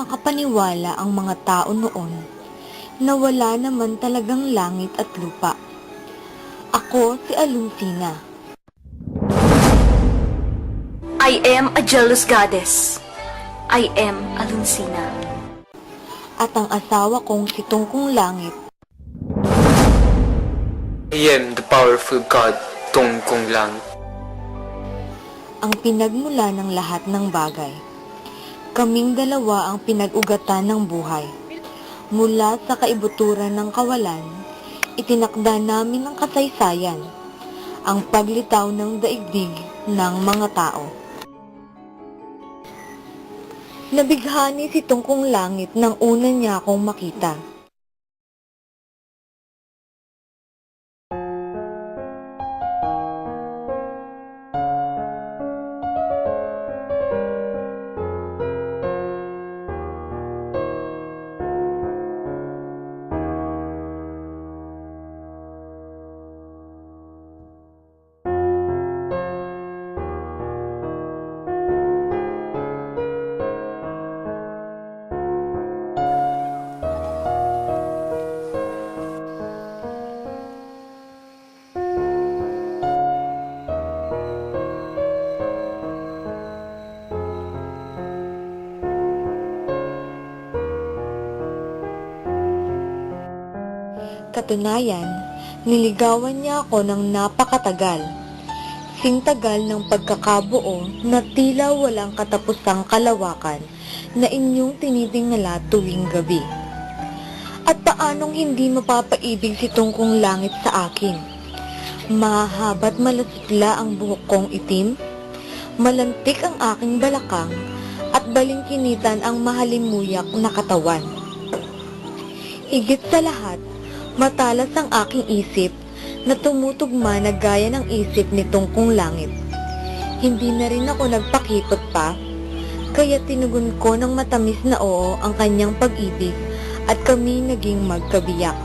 makapaniwala ang mga tao noon na wala naman talagang langit at lupa. Ako si Aluncina. I am a jealous goddess. I am Aluncina. At ang asawa kong si Tungkong Langit. I am the powerful god, Tungkong Langit. Ang pinagmula ng lahat ng bagay. Kaming dalawa ang pinag-ugatan ng buhay. Mula sa kaibuturan ng kawalan, itinakda namin ang kasaysayan, ang paglitaw ng daigdig ng mga tao. Nabighani si Tungkong Langit nang una niya akong makita. Katunayan, niligawan niya ako ng napakatagal. Singtagal ng pagkakabuo na tila walang katapusang kalawakan na inyong tinitingala tuwing gabi. At paanong hindi mapapaibig si Tungkong Langit sa akin? Mahahaba't malasutla ang buhok kong itim, malantik ang aking balakang, at balingkinitan ang mahalimuyak na katawan. Higit sa lahat, matalas ang aking isip na tumutugma na gaya ng isip ni Tungkong Langit. Hindi na rin ako nagpakipot pa, kaya tinugon ko ng matamis na oo ang kanyang pag-ibig at kami naging magkabiyak.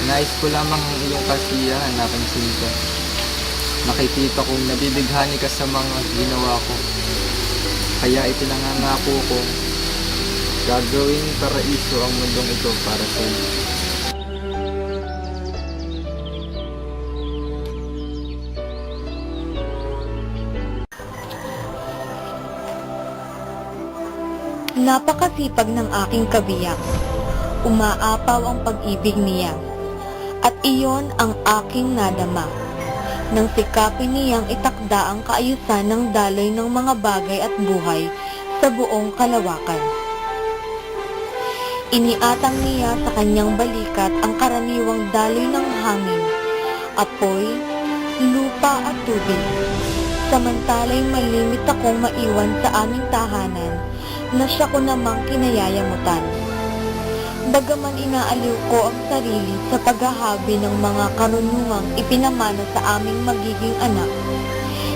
Nais ko lamang ang iyong kasiyahan, aking sinta. Nakikita kong nabibighani ka sa mga ginawa ko. Kaya ipinangangako ko, gagawing paraiso ang mundong ito para sa iyo. Napakasipag ng aking kabiyak. Umaapaw ang pag-ibig niya. At iyon ang aking nadama. Nang sikapin niyang itakda ang kaayusan ng daloy ng mga bagay at buhay sa buong kalawakan. Iniatang niya sa kanyang balikat ang karaniwang daloy ng hangin, apoy, lupa at tubig. Samantala'y malimit akong maiwan sa aming tahanan na siya ko namang kinayayamutan. Bagaman inaaliw ko ang sarili sa paghahabi ng mga karunungang ipinamana sa aming magiging anak,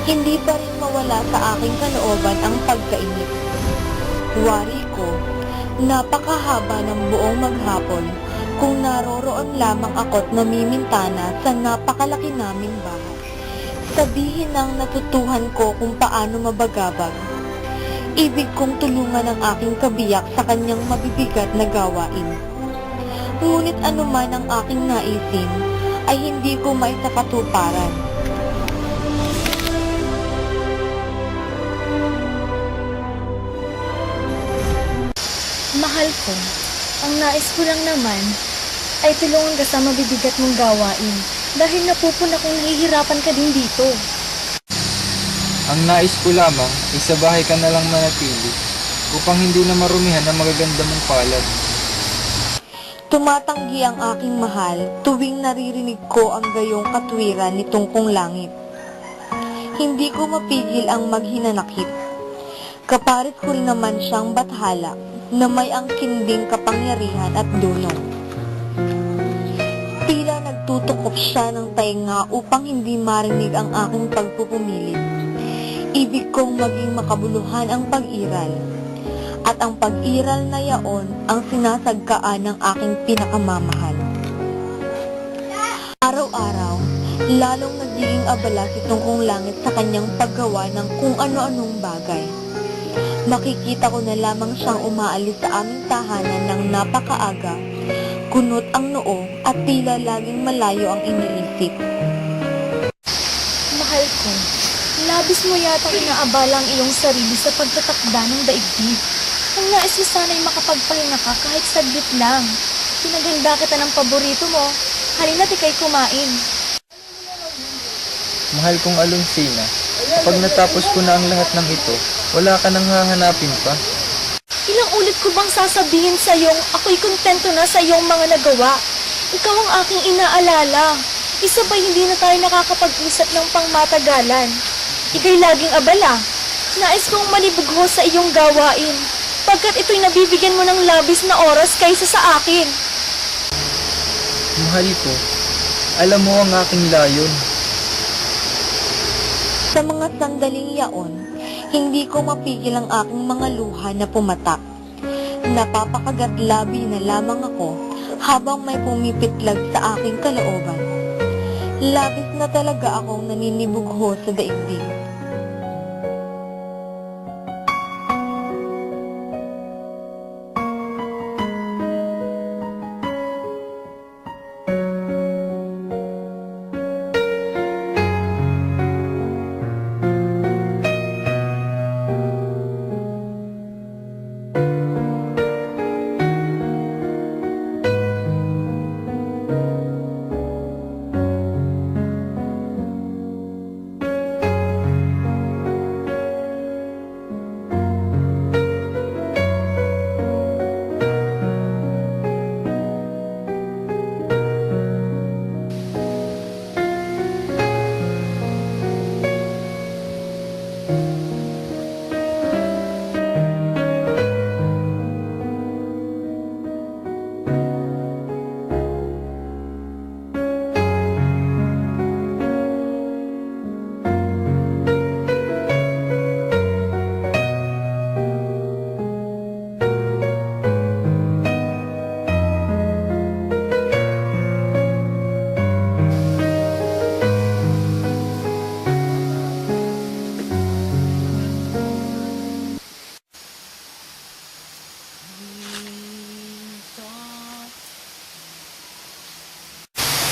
hindi pa rin mawala sa aking kalooban ang pagkainip. Wari ko, napakahaba ng buong maghapon kung naroroon lamang ako't namimintana sa napakalaki naming bahay. Sabihin ang natutuhan ko kung paano mabagabag. Ibig kong tulungan ang aking kabiyak sa kanyang mabibigat na gawain. Ngunit anuman ang aking naisin, ay hindi ko maisakatuparan. Mahal ko, ang nais ko lang naman ay tulungan ka sa mabibigat mong gawain dahil napupuna kong nahihirapan ka din dito. Ang nais ko lamang ay sa bahay ka na lang manatili upang hindi na marumihan ang magaganda mong palad. Tumatanggi ang aking mahal tuwing naririnig ko ang gayong katwiran ni Tungkong Langit. Hindi ko mapigil ang maghinanakit. Kaparit ko rin naman siyang bathala na may angkinding kapangyarihan at dunong. Tila nagtutukop siya ng tainga upang hindi marinig ang aking pagpupumilit. Ibig kong maging makabuluhan ang pag-iral. At ang pag-iral na yaon ang sinasagkaan ng aking pinakamamahal. Araw-araw, lalong nagiging abala si Tungkong Langit sa kanyang paggawa ng kung ano-anong bagay. Makikita ko na lamang siyang umaalis sa aming tahanan ng napakaaga, kunot ang noo at tila laging malayo ang iniisip. Mahal ko, labis mo yata inaabala ang iyong sarili sa pagtatakda ng daigdig. Ang nais mo sana'y makapagpahinga ka kahit saglit lang. Pinaghanda kita ng paborito mo. Halina't ika'y kumain. Mahal kong Alonsina, pag natapos ko na ang lahat ng ito, wala ka nang hahanapin pa. Ilang ulit ko bang sasabihin sa iyong ako'y kontento na sa iyong mga nagawa? Ikaw ang aking inaalala. Isa ba'y hindi na tayo nakakapag-usap ng pangmatagalan? Ika'y laging abala. Nais kong malibugho sa iyong gawain, pagkat ito'y nabibigyan mo ng labis na oras kaysa sa akin. Mahal ko, alam mo ang aking layon. Sa mga sandaling yaon, hindi ko mapigil ang aking mga luha na pumatak. Napapakagatlabi na lamang ako habang may pumipitlag sa aking kalooban. Labis na talaga akong naninibugho sa daigdig.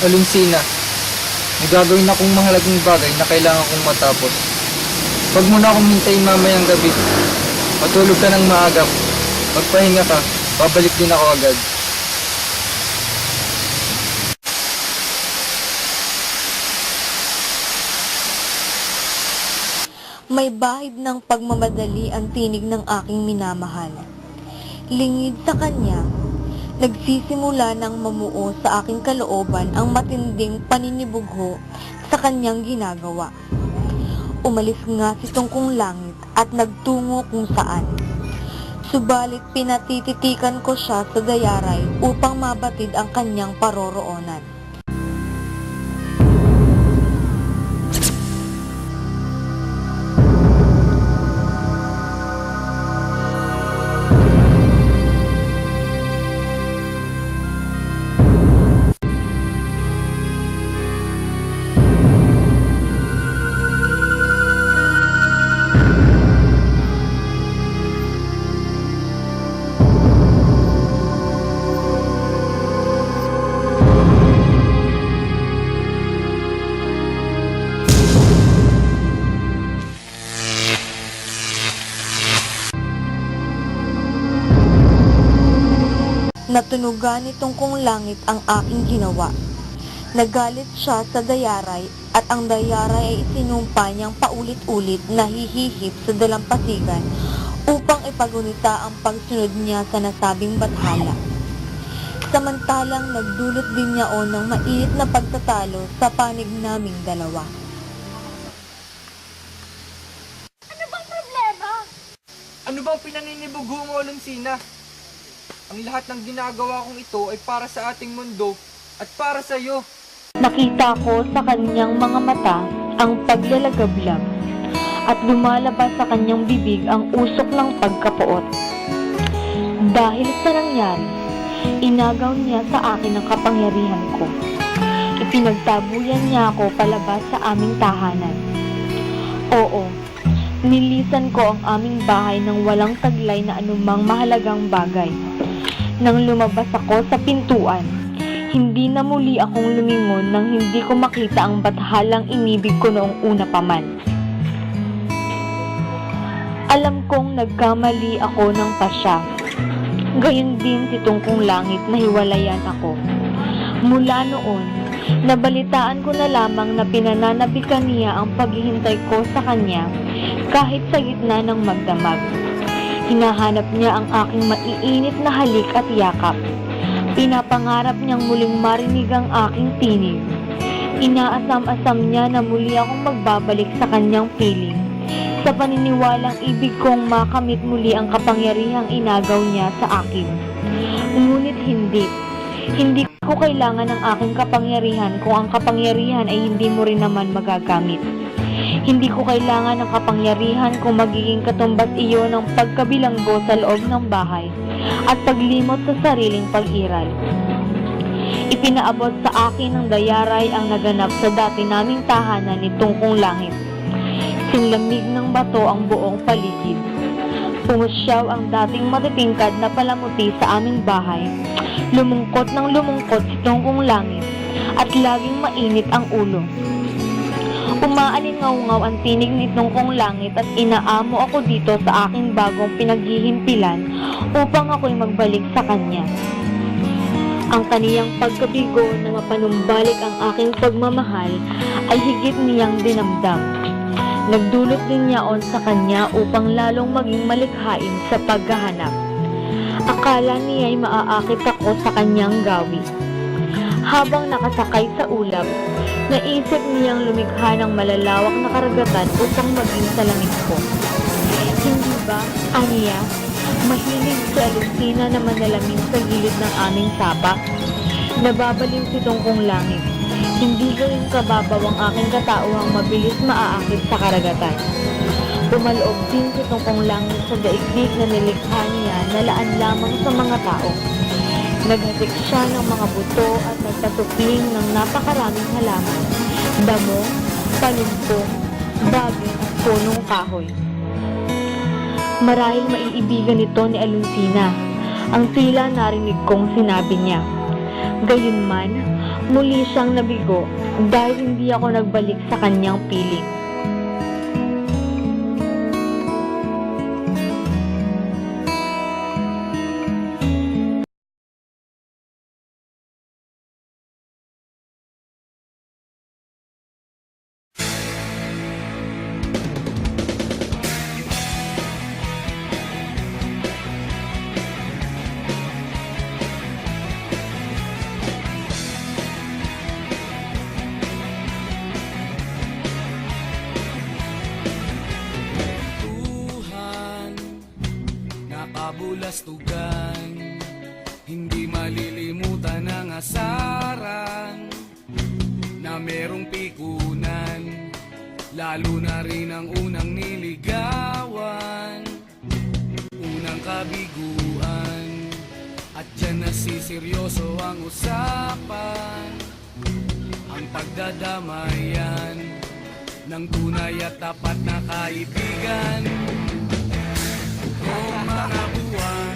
Alonsina, may gagawin akong mahalagang bagay na kailangan kong matapos. Huwag mo na akong hintayin mamayang gabi. Matulog ka ng maagap. Magpahinga ka, babalik din ako agad. May bahid ng pagmamadali ang tinig ng aking minamahal. Lingid sa kanya, nagsisimula ng mamuo sa aking kalooban ang matinding paninibugho sa kanyang ginagawa. Umalis nga si Tungkong Langit at nagtungo kung saan. Subalit pinatititikan ko siya sa dayaray upang mabatid ang kanyang paroroonan. Natunugan ni Tungkong Langit ang aking ginawa. Nagalit siya sa dayaray at ang dayaray ay isinumpa niyang paulit-ulit na hihihip sa dalampasigan upang ipagunita ang pagsunod niya sa nasabing bathala. Samantalang nagdulot din niya ng mainit na pagtatalo sa panig naming dalawa. Ano bang problema? Ano bang pinaninibugo mo, Alonsina? Ang lahat ng ginagawa kong ito ay para sa ating mundo at para sa iyo. Nakita ko sa kanyang mga mata ang paglalagablab at lumalabas sa kanyang bibig ang usok ng pagkapuot. Dahil sa nangyari, inagaw niya sa akin ang kapangyarihan ko. Ipinagtabuyan niya ako palabas sa aming tahanan. Oo, Nilisan ko ang aming bahay ng walang taglay na anumang mahalagang bagay. Nang lumabas ako sa pintuan, hindi na muli akong lumingon nang hindi ko makita ang bathalang inibig ko noong una pa man. Alam kong nagkamali ako ng pasya. Gayon din si Tungkong Langit na hiwalayan ako. Mula noon, nabalitaan ko na lamang na pinananabikan niya ang paghihintay ko sa kanya kahit sa gitna ng magdamag. Hinahanap niya ang aking maiinit na halik at yakap. Pinapangarap niyang muling marinig ang aking tinig. Inaasam-asam niya na muli akong magbabalik sa kanyang piling. Sa paniniwalang ibig kong makamit muli ang kapangyarihang inagaw niya sa akin. Ngunit hindi. Hindi ko kailangan ng aking kapangyarihan kung ang kapangyarihan ay hindi mo rin naman magagamit. Hindi ko kailangan ng kapangyarihan kung magiging katumbas iyo ng pagkabilanggo sa loob ng bahay at paglimot sa sariling pag-iral. Ipinaabot sa akin ng dayaray ang naganap sa dati naming tahanan ni Tungkong Langit. Sinlamig ng bato ang buong paligid. Pumusyaw ang dating matitingkad na palamuti sa aming bahay. Lumungkot ng lumungkot si Tungkong Langit at laging mainit ang ulo. Umaalingaw-ngaw ang tinig ni Tungkong Langit at inaamo ako dito sa aking bagong pinaghihimpilan upang ako'y magbalik sa kanya. Ang kaniyang pagkabigo na mapanumbalik ang aking pagmamahal ay higit niyang dinamdam. Nagdulot din niyaon sa kanya upang lalong maging malikhain sa paghahanap. Akala niya ay maaakit ako sa kanyang gawi. Habang nakasakay sa ulap, naisip niyang lumikha ng malalawak na karagatan upang maging salamig ko. Hindi ba, aniya, mahilig si Alusina na manalamin sa gilid ng aming sapa? Nababaliw si Tungkong Langit. Hindi gawing kababaw ang aking katauhang mabilis maaakit sa karagatan. Pumaloob din si Tungkong Langit sa daigdig na nilikha niya na laan lamang sa mga tao. Naghasik siya ng mga buto at nagpatupling ng napakaraming halaman, damo, palumpong, baging at punong kahoy. Marahil maiibigan ito ni Alunsina, ang tila narinig kong sinabi niya. Gayunman, muli siyang nabigo dahil hindi ako nagbalik sa kanyang piling. Kabulastugan, hindi malilimutan ang asaran na merong pikunan, lalo na rin ang unang niligawan, unang kabiguan, at dyan nasiseryoso ang usapan, ang pagdadamayan ng tunay at tapat na kaibigan. Kung mga buwan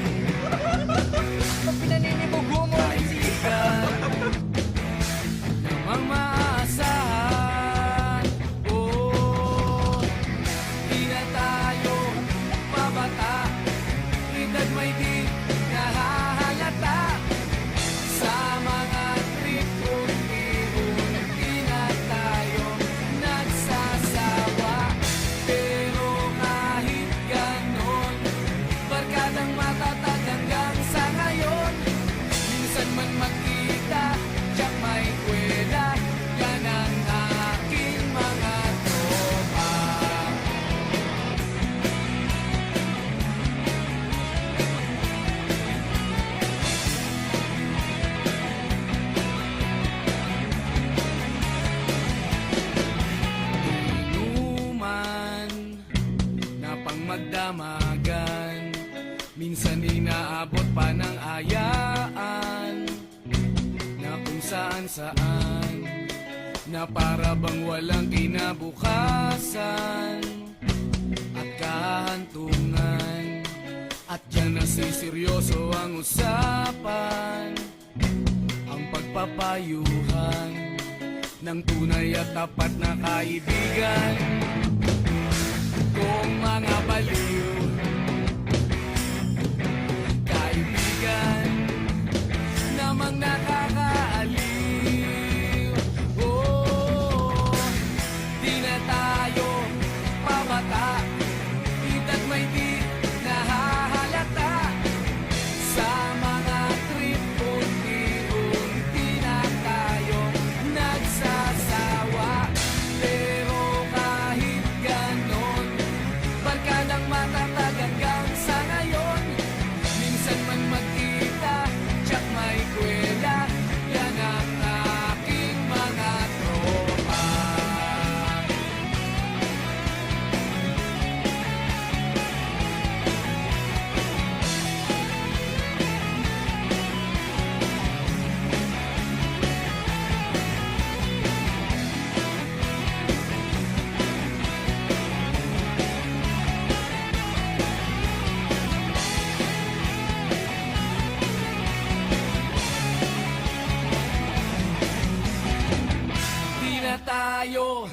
kaibigan namang maasahan, oh, di na tayo pabata, edad may di nahahalata sa mga trip-trip-trip. Di na tayo nagsasawa, pero kahit ganon, barkadang matatag hanggang sa ngayon. Minsan man magkita, tiyak may kwela, yan ang aking mga tropa. Inuman na pang magdamagan, minsan inaabot pa ng ayaan, na kung saan-saan, na para bang walang kinabukasan, at hahantungan. At dyan na seryoso ang usapan, ang pagpapayuhan ng tunay at tapat na kaibigan. Kung mga baliw, kaibigan namang nakakaaliw. Oh, di na tayo pabata, ita't may di nahahalata. Sa mga trip, unti-unti na tayo nagsasawa. Pero kahit ganon, barkadang matatag hanggang sa ngayon. Minsan man magkita, tsak may kwela, yan ang aking mga tropa. Di na tayo